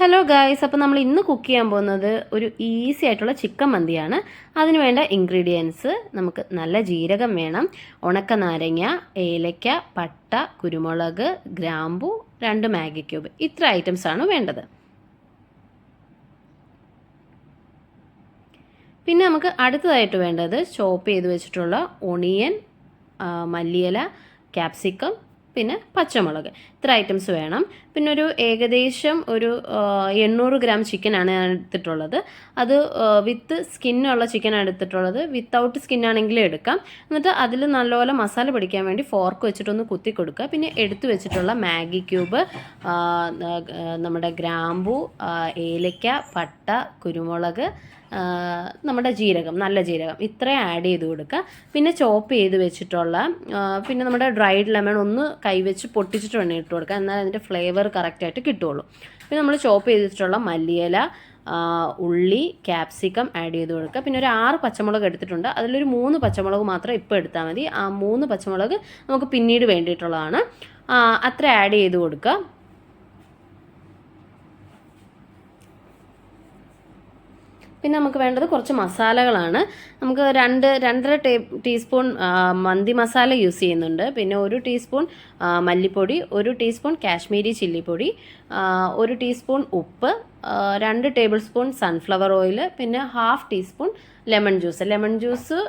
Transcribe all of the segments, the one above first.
Hello guys, അപ്പോൾ നമ്മൾ ഇന്ന് കുക്ക് ചെയ്യാൻ പോകുന്നത് ഒരു ഈസി ആയിട്ടുള്ള ചിക്കൻ മന്തിയാണ്. അതിന് വേണ്ട ഇൻഗ്രീഡിയൻസ് നമുക്ക് നല്ല ജീരകം വേണം, ഉണക്ക നാരങ്ങ, ഏലക്ക, പട്ട, കുരുമുളക്, ഗ്രാമ്പു, 2 മാഗി ക്യൂബ്. ഇത്ര ഐറ്റംസ് ആണ് വേണ്ടത്. പിന്നെ നമുക്ക് അടുത്തതായിട്ട് വേണ്ടത് ചോപ്പ് ചെയ്ത് വെച്ചിട്ടുള്ള ഒണിയൻ, മല്ലിയില, ക്യാപ്സിക്കം, പിന്നെ പച്ചമുളക്. ഇത്ര ഐറ്റംസ് വേണം. പിന്നെ ഒരു ഏകദേശം ഒരു 800 ഗ്രാം ചിക്കനാണ് ഞാൻ എടുത്തിട്ടുള്ളത്. അത് വിത്ത് സ്കിന്നുള്ള ചിക്കനാണ് എടുത്തിട്ടുള്ളത്. വിത്തൗട്ട് സ്കിന്നാണെങ്കിലും എടുക്കാം. എന്നിട്ട് അതിൽ നല്ലപോലെ മസാല പിടിക്കാൻ വേണ്ടി ഫോർക്ക് വെച്ചിട്ടൊന്ന് കുത്തി കൊടുക്കുക. പിന്നെ എടുത്തു വെച്ചിട്ടുള്ള മാഗി ക്യൂബ്, നമ്മുടെ ഗ്രാമ്പു, ഏലക്ക, പട്ട, കുരുമുളക്, നമ്മുടെ ജീരകം, നല്ല ജീരകം, ഇത്രയും ആഡ് ചെയ്ത് കൊടുക്കുക. പിന്നെ ചോപ്പ് ചെയ്ത് വെച്ചിട്ടുള്ള പിന്നെ നമ്മുടെ ഡ്രൈഡ് ലെമൺ ഒന്ന് കൈവച്ച് പൊട്ടിച്ചിട്ട് വേണം ഇട്ട് കൊടുക്കുക, എന്നാൽ അതിൻ്റെ ഫ്ലേവർ കറക്റ്റായിട്ട് കിട്ടുള്ളൂ. പിന്നെ നമ്മൾ ചോപ്പ് ചെയ്തിട്ടുള്ള മല്ലിയില, ഉള്ളി, ക്യാപ്സിക്കം ആഡ് ചെയ്ത് കൊടുക്കുക. പിന്നെ ഒരു 6 പച്ചമുളക് എടുത്തിട്ടുണ്ട്. അതിലൊരു 3 പച്ചമുളക് മാത്രം ഇപ്പോൾ എടുത്താൽ മതി. ആ 3 പച്ചമുളക് നമുക്ക് പിന്നീട് വേണ്ടിയിട്ടുള്ളതാണ്. അത്ര ആഡ് ചെയ്ത് കൊടുക്കുക. പിന്നെ നമുക്ക് വേണ്ടത് കുറച്ച് മസാലകളാണ്. നമുക്ക് 2-2.5 ടീസ്പൂൺ മന്തി മസാല യൂസ് ചെയ്യുന്നുണ്ട്. പിന്നെ 1 ടീസ്പൂൺ മല്ലിപ്പൊടി, 1 ടീസ്പൂൺ കാശ്മീരി ചില്ലിപ്പൊടി, 1 ടീസ്പൂൺ ഉപ്പ്, 2 ടേബിൾ സ്പൂൺ സൺഫ്ലവർ ഓയിൽ, പിന്നെ 1/2 teaspoon lemon juice. Lemon juice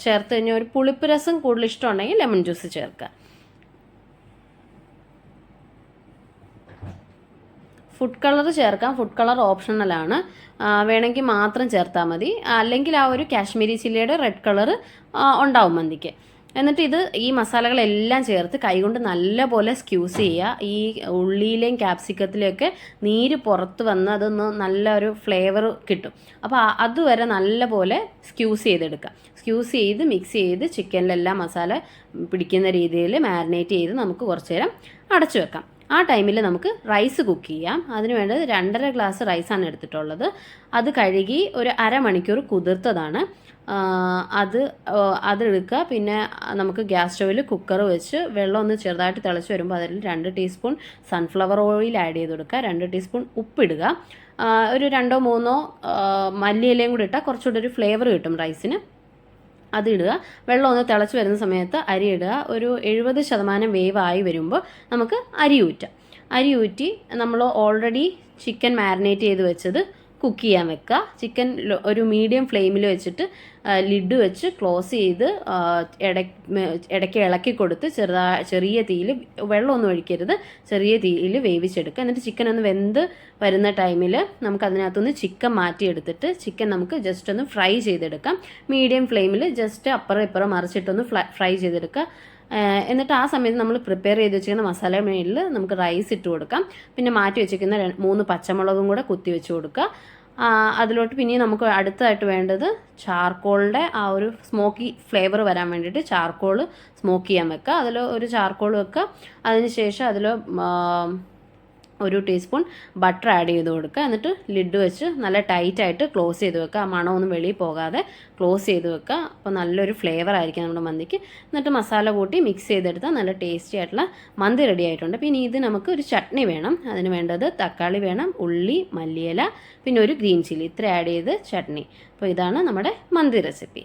ചേർത്ത് കഴിഞ്ഞാൽ ഒരു പുളിപ്പ് രസം കൂടുതൽ ഇഷ്ടമുണ്ടെങ്കിൽ ലെമൺ ജ്യൂസ് ചേർക്കുക. ഫുഡ് കളർ ചേർക്കാം. ഫുഡ് കളർ ഓപ്ഷണലാണ്, വേണമെങ്കിൽ മാത്രം ചേർത്താൽ മതി. അല്ലെങ്കിൽ ആ ഒരു കാശ്മീരി ചില്ലിയുടെ റെഡ് കളർ ഉണ്ടാവും മന്തിക്ക്. എന്നിട്ട് ഈ മസാലകളെല്ലാം ചേർത്ത് കൈകൊണ്ട് നല്ലപോലെ സ്ക്യൂസ് ചെയ്യുക. ഈ ഉള്ളിയിലെയും ക്യാപ്സിക്കത്തിലെയൊക്കെ നീര് പുറത്ത് വന്ന് അതൊന്ന് നല്ലൊരു ഫ്ലേവർ കിട്ടും. അപ്പോൾ അതുവരെ നല്ലപോലെ സ്ക്യൂസ് ചെയ്തെടുക്കുക. സ്ക്യൂസ് ചെയ്ത് മിക്സ് ചെയ്ത് ചിക്കനിലെല്ലാം മസാല പിടിക്കുന്ന രീതിയിൽ മാരിനേറ്റ് ചെയ്ത് നമുക്ക് കുറച്ച് നേരം അടച്ചു വെക്കാം. ആ ടൈമിൽ നമുക്ക് റൈസ് കുക്ക് ചെയ്യാം. അതിന് വേണ്ടത് 2.5 ഗ്ലാസ് റൈസാണ് എടുത്തിട്ടുള്ളത്. അത് കഴുകി ഒരു അരമണിക്കൂർ കുതിർത്തതാണ്. അതെടുക്കുക. പിന്നെ നമുക്ക് ഗ്യാസ് സ്റ്റൗവിൽ കുക്കർ വെച്ച് വെള്ളം ഒന്ന് ചെറുതായിട്ട് തിളച്ച് വരുമ്പോൾ അതിൽ 2 ടീസ്പൂൺ സൺഫ്ലവർ ഓയിൽ ആഡ് ചെയ്ത് കൊടുക്കുക. 2 ടീസ്പൂൺ ഉപ്പിടുക. ഒരു 2-3 മല്ലിയിലയും കൂടി ഇട്ടാൽ കുറച്ചുകൂടി ഒരു ഫ്ലേവർ കിട്ടും റൈസിന്. അതിടുക. വെള്ളം ഒന്ന് തിളച്ച് വരുന്ന സമയത്ത് അരി ഇടുക. ഒരു 70% വേവായി വരുമ്പോൾ നമുക്ക് അരി ഊറ്റി നമ്മൾ ഓൾറെഡി ചിക്കൻ മാരിനേറ്റ് ചെയ്ത് വെച്ചത് കുക്ക് ചെയ്യാൻ വെക്കുക. ചിക്കൻ ഒരു മീഡിയം ഫ്ലെയിമിൽ വെച്ചിട്ട് ലിഡ് വെച്ച് ക്ലോസ് ചെയ്ത് ഇടയ്ക്ക് ഇളക്കി കൊടുത്ത് ചെറിയ തീയിൽ, വെള്ളമൊന്നും ഒഴിക്കരുത്, ചെറിയ തീയിൽ വേവിച്ചെടുക്കുക. എന്നിട്ട് ചിക്കൻ ഒന്ന് വെന്ത് വരുന്ന ടൈമിൽ നമുക്ക് അതിനകത്തുനിന്ന് ചിക്കൻ മാറ്റിയെടുത്തിട്ട് ചിക്കൻ നമുക്ക് ജസ്റ്റ് ഒന്ന് ഫ്രൈ ചെയ്തെടുക്കാം. മീഡിയം ഫ്ലെയിമിൽ ജസ്റ്റ് അപ്പുറം ഇപ്പുറം മറിച്ചിട്ടൊന്ന് ഫ്രൈ ചെയ്തെടുക്കുക. എന്നിട്ട് ആ സമയത്ത് നമ്മൾ പ്രിപ്പയർ ചെയ്ത് വെച്ചിരിക്കുന്ന മസാല മേളിൽ നമുക്ക് റൈസ് ഇട്ട് കൊടുക്കാം. പിന്നെ മാറ്റി വെച്ചിരിക്കുന്ന 3 പച്ചമുളകും കൂടെ കുത്തി വെച്ച് കൊടുക്കുക. അതിലോട്ട് പിന്നെ നമുക്ക് അടുത്തതായിട്ട് വേണ്ടത് ചാർക്കോളിൻ്റെ ആ ഒരു സ്മോക്കി ഫ്ലേവർ വരാൻ വേണ്ടിയിട്ട് ചാർക്കോൾ സ്മോക്ക് ചെയ്യാൻ വെക്കുക. അതിൽ ഒരു ചാർക്കോൾ വെക്കുക. അതിന് ശേഷം അതിൽ 1 ടീസ്പൂൺ ബട്ടർ ആഡ് ചെയ്ത് കൊടുക്കുക. എന്നിട്ട് ലിഡ് വെച്ച് നല്ല ടൈറ്റായിട്ട് ക്ലോസ് ചെയ്ത് വെക്കുക. ആ മണമൊന്നും വെളിയിൽ പോകാതെ ക്ലോസ് ചെയ്ത് വെക്കുക. അപ്പോൾ നല്ലൊരു ഫ്ലേവർ ആയിരിക്കും നമ്മുടെ മന്തിക്ക്. എന്നിട്ട് മസാല കൂട്ടി മിക്സ് ചെയ്തെടുത്താൽ നല്ല ടേസ്റ്റി ആയിട്ടുള്ള മന്തി റെഡി ആയിട്ടുണ്ട്. പിന്നെ ഇത് നമുക്ക് ഒരു ചട്നി വേണം. അതിന് വേണ്ടത് തക്കാളി വേണം, ഉള്ളി, മല്ലിയില, പിന്നെ ഒരു ഗ്രീൻ ചില്ലി, ഇത്ര ആഡ് ചെയ്ത് ചട്നി. അപ്പോൾ ഇതാണ് നമ്മുടെ മന്തി റെസിപ്പി.